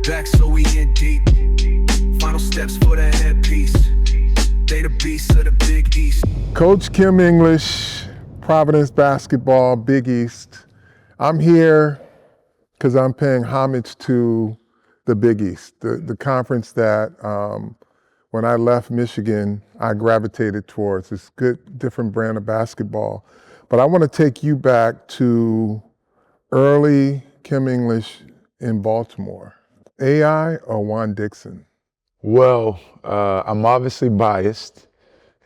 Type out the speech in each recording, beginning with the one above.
back, so we in deep. Final steps for the headpiece. They the beasts of the Big East. Coach Kim English, Providence basketball, Big East. I'm here because I'm paying homage to the Big East, the conference that when I left Michigan, I gravitated towards. It's good, different brand of basketball. But I want to take you back to early Kim English in Baltimore. AI or Juan Dixon? Well, I'm obviously biased,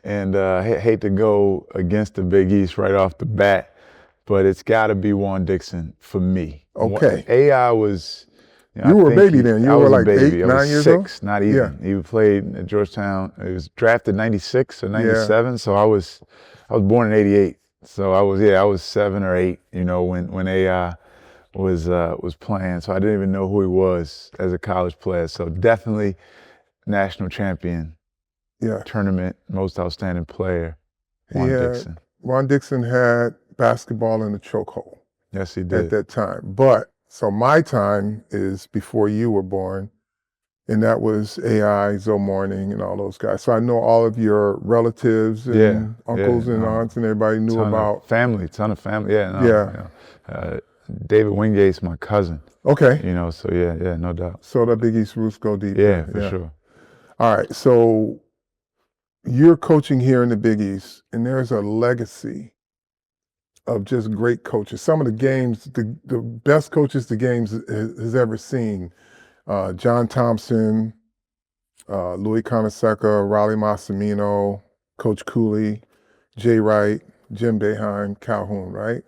and hate to go against the Big East right off the bat, but it's got to be Juan Dixon for me. Okay. AI was. You were a baby then. You were like 8, 9 years old? 6, not even. Yeah. He played at Georgetown. He was drafted 96 or 97, so I was born in 88. So I was 7 or 8, when AI was playing. So I didn't even know who he was as a college player. So definitely national champion, tournament, most outstanding player, Juan Dixon. Juan Dixon had basketball in the chokehold. Yes, he did. At that time. So my time is before you were born, and that was AI, Zoe Morning, and all those guys. So I know all of your relatives and uncles and aunts, and everybody knew about. Ton of family, David Wingate's my cousin. Okay. So yeah, no doubt. So the Big East roots go deep. Yeah, for sure. All right, so you're coaching here in the Big East, and there's a legacy of just great coaches. Some of the games, the best coaches the games has ever seen. John Thompson, Louis Conaseca, Raleigh Massimino, Coach Cooley, Jay Wright, Jim Boeheim, Calhoun, right?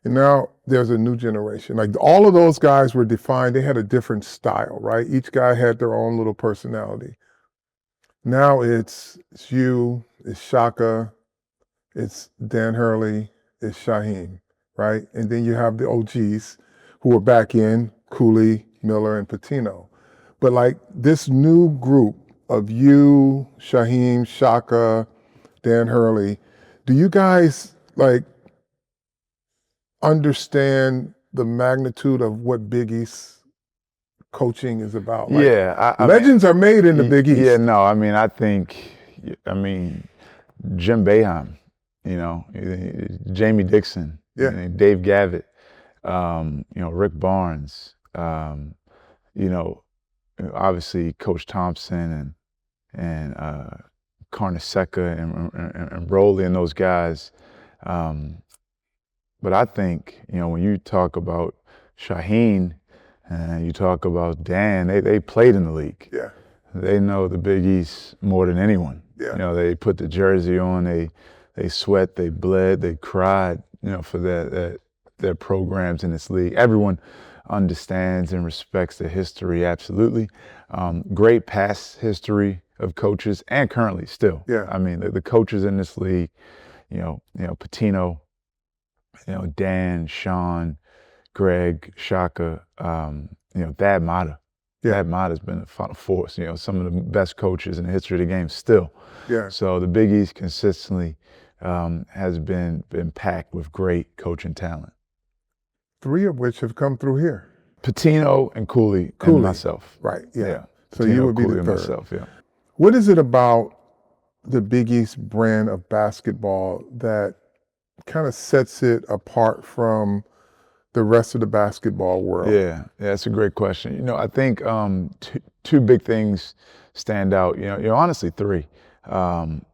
And now there's a new generation. Like all of those guys were defined, they had a different style, right? Each guy had their own little personality. Now it's you, it's Shaka, it's Dan Hurley, it's Shaheem, right? And then you have the OGs who were back in, Cooley, Miller, and Patino. But like this new group of you, Shaheem, Shaka, Dan Hurley, do you guys like understand the magnitude of what Big East coaching is about? Like, legends are made in the Big East. Yeah, no, I think Jim Boeheim, Jamie Dixon, Dave Gavitt, Rick Barnes, obviously Coach Thompson and Carnesecca and Rowley and those guys. But I think, when you talk about Shaheen and you talk about Dan, they played in the league. Yeah. They know the Big East more than anyone. Yeah. They put the jersey on, they sweat, they bled, they cried, for their programs in this league. Everyone understands and respects the history, absolutely. Great past history of coaches and currently still. Yeah. The coaches in this league, Patino, Dan, Sean, Greg, Shaka, Thad Matta. Yeah. Thad Matta's been a Final Four, some of the best coaches in the history of the game still. Yeah. So the Big East consistently has been packed with great coaching talent. 3 of which have come through here. Patino and Cooley and myself. Right, yeah. So Patino, you would be Cooley, the and third. myself, yeah. What is it about the Big East brand of basketball that kind of sets it apart from the rest of the basketball world? Yeah, that's a great question. I think two big things stand out. Honestly, 3. One,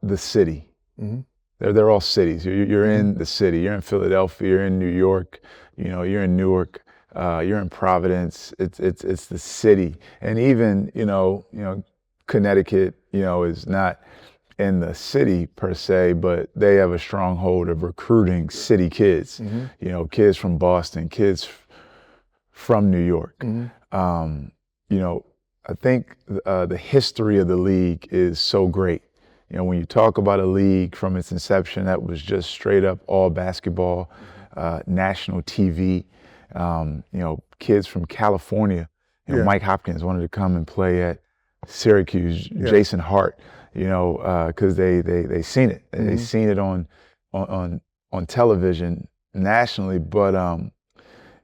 the city. Mm-hmm. They're all cities. You're in the city. You're in Philadelphia. You're in New York. You're in Newark. You're in Providence. It's the city. And even Connecticut, is not in the city per se, but they have a stronghold of recruiting city kids. Mm-hmm. Kids from Boston, kids from New York. Mm-hmm. I think the history of the league is so great. When you talk about a league from its inception that was just straight up all basketball, national TV, kids from California, Mike Hopkins wanted to come and play at Syracuse, Jason Hart, because they seen it. Mm-hmm. They seen it on television nationally, but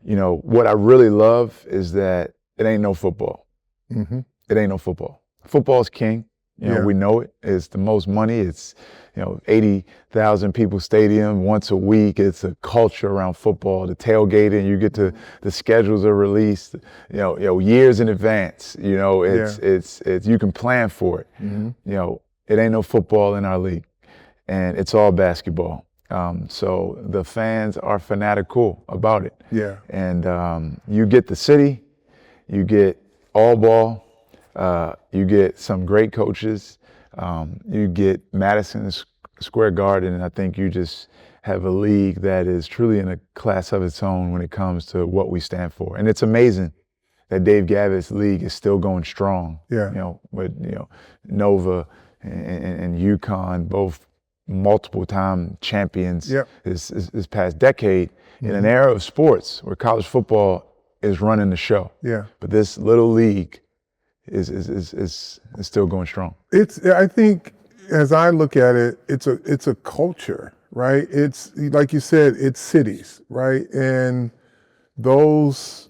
you know, what I really love is that it ain't no football. Mm-hmm. It ain't no football. Football's king. You know, Yeah. we know it. It's the most money. It's, you know, 80,000 people stadium once a week. It's a culture around football. The tailgating, you get to, the schedules are released, you know, years in advance. You know, it's you can plan for it. Mm-hmm. You know, it ain't no football in our league, and it's all basketball. So the fans are fanatical about it. Yeah. And you get the city, you get all ball, you get some great coaches, you get Madison Square Garden, and I think you just have a league that is truly in a class of its own when it comes to what we stand for. And it's amazing that Dave Gavitt's league is still going strong. Yeah. You know, with, you know, Nova and UConn, both multiple time champions Yep. this past decade, in an era of sports where college football is running the show. Yeah. But this little league is still going strong. I think as I look at it, it's a culture, right? It's like you said, it's cities, right? And those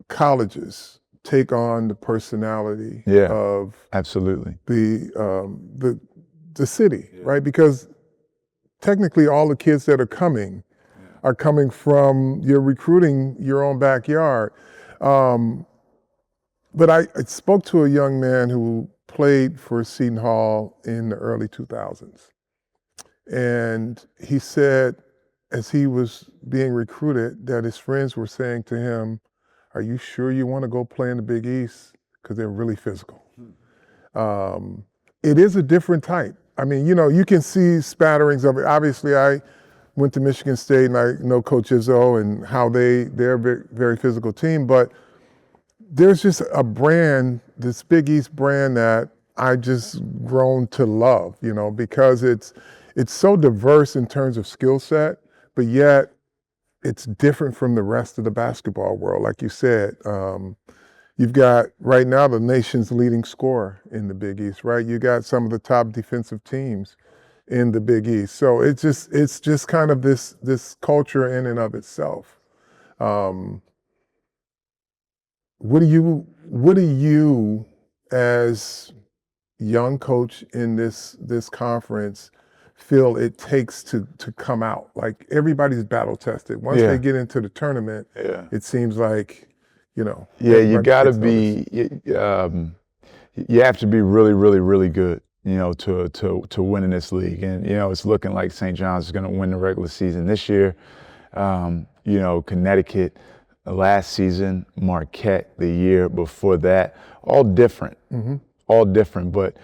colleges take on the personality Yeah. of Absolutely. the city, right? Because technically all the kids that are coming from, you're recruiting your own backyard. But I spoke to a young man who played for Seton Hall in the early 2000s. And he said, as he was being recruited, that his friends were saying to him, "Are you sure you want to go play in the Big East? Because they're really physical." It is a different type. I mean, you know, you can see spatterings of it. Obviously, I went to Michigan State and I know Coach Izzo and how they're a very, very physical team, but there's just a brand, this Big East brand that I just grown to love, you know, because it's so diverse in terms of skill set, but yet it's different from the rest of the basketball world. Like you said, you've got right now the nation's leading scorer in the Big East, right? You got some of the top defensive teams in the Big East. So it's just kind of this culture in and of itself. What do you as young coach in this conference feel it takes to come out? Like, everybody's battle tested. Once they get into the tournament, it seems like, you know. Yeah, you got to be. You have to be really, really, really good, you know, to win in this league. And you know, it's looking like St. John's is going to win the regular season this year. You know, Connecticut last season, Marquette the year before that, all different, all different. But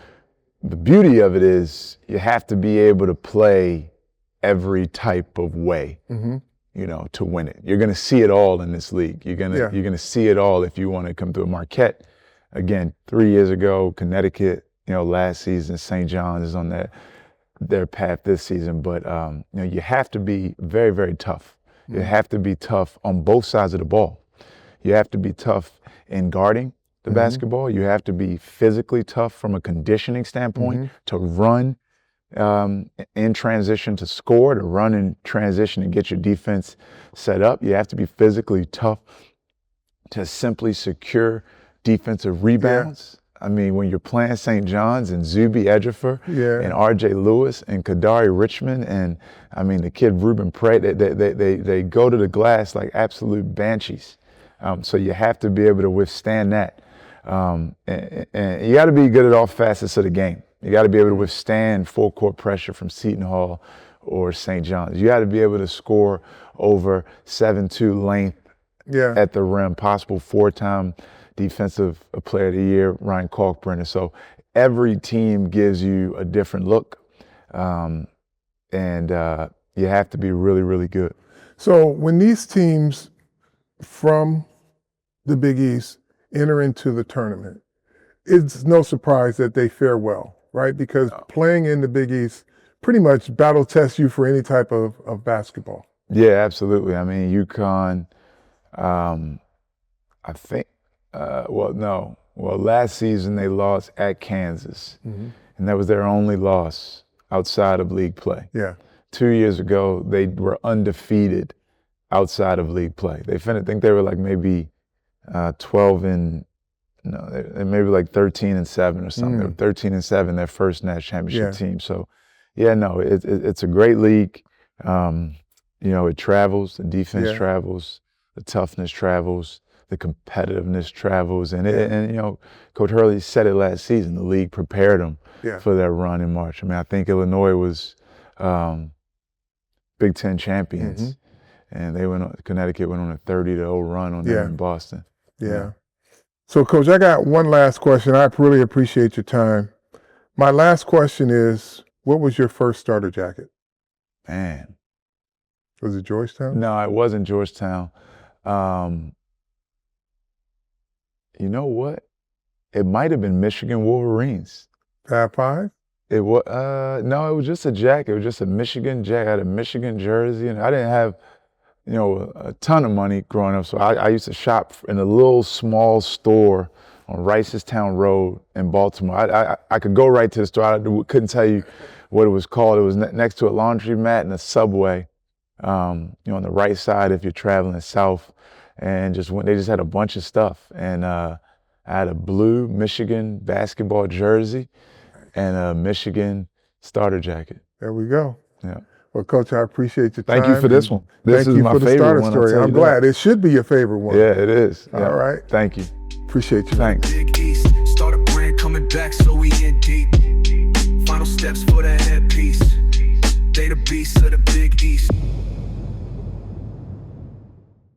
the beauty of it is you have to be able to play every type of way, you know, to win it. You're going to see it all in this league. You're going to see it all if you want to come through. Marquette, again, 3 years ago, Connecticut, you know, last season, St. John's is on their path this season. But, you know, you have to be very, very tough. You have to be tough on both sides of the ball. You have to be tough in guarding the basketball. You have to be physically tough from a conditioning standpoint to run in transition to score, to run in transition and get your defense set up. You have to be physically tough to simply secure defensive rebounds. I mean, when you're playing St. John's and Zuby Ejiofor and R.J. Lewis and Kadari Richmond and, I mean, the kid Ruben Pratt, they go to the glass like absolute banshees. So you have to be able to withstand that. And you got to be good at all facets of the game. You got to be able to withstand full court pressure from Seton Hall or St. John's. You got to be able to score over 7'2" length at the rim, possible 4-time Defensive Player of the Year, Ryan Kalkbrenner. So every team gives you a different look, and you have to be really, really good. So when these teams from the Big East enter into the tournament, it's no surprise that they fare well, right? Because playing in the Big East pretty much battle tests you for any type of basketball. Yeah, absolutely. I mean, UConn, I think, last season they lost at Kansas, and that was their only loss outside of league play. 2 years ago, they were undefeated outside of league play. I think they were like maybe 12 and no, they maybe like 13-7 or something. They were 13-7, their first national championship team. So, yeah, no, it's a great league. You know, it travels. The defense travels. The toughness travels. The competitiveness travels. And and you know, Coach Hurley said it last season. The league prepared them for that run in March. I mean, I think Illinois was Big Ten champions, and Connecticut went on a 30-0 run on them in Boston. Yeah. So, Coach, I got one last question. I really appreciate your time. My last question is, what was your first starter jacket? Man. Was it Georgetown? No, it wasn't Georgetown. You know what? It might have been Michigan Wolverines. Fab Five? It was no, it was just a jacket. It was just a Michigan jacket. I had a Michigan jersey, and I didn't have, you know, a ton of money growing up. So I used to shop in a little small store on Ricestown Road in Baltimore. I could go right to the store. I couldn't tell you what it was called. It was next to a laundromat and a Subway, you know, on the right side if you're traveling south. And they just had a bunch of stuff. And I had a blue Michigan basketball jersey and a Michigan starter jacket. There we go. Yeah. Well, Coach, I appreciate your time. Thank you for this one. This is my favorite one. Story. I'm glad. It should be your favorite one. Yeah, it is. Yeah. All right. Thank you. Appreciate you. Thanks. Big East, start a brand coming back, so we in deep. Final steps for the headpiece. They the beast of the Big East.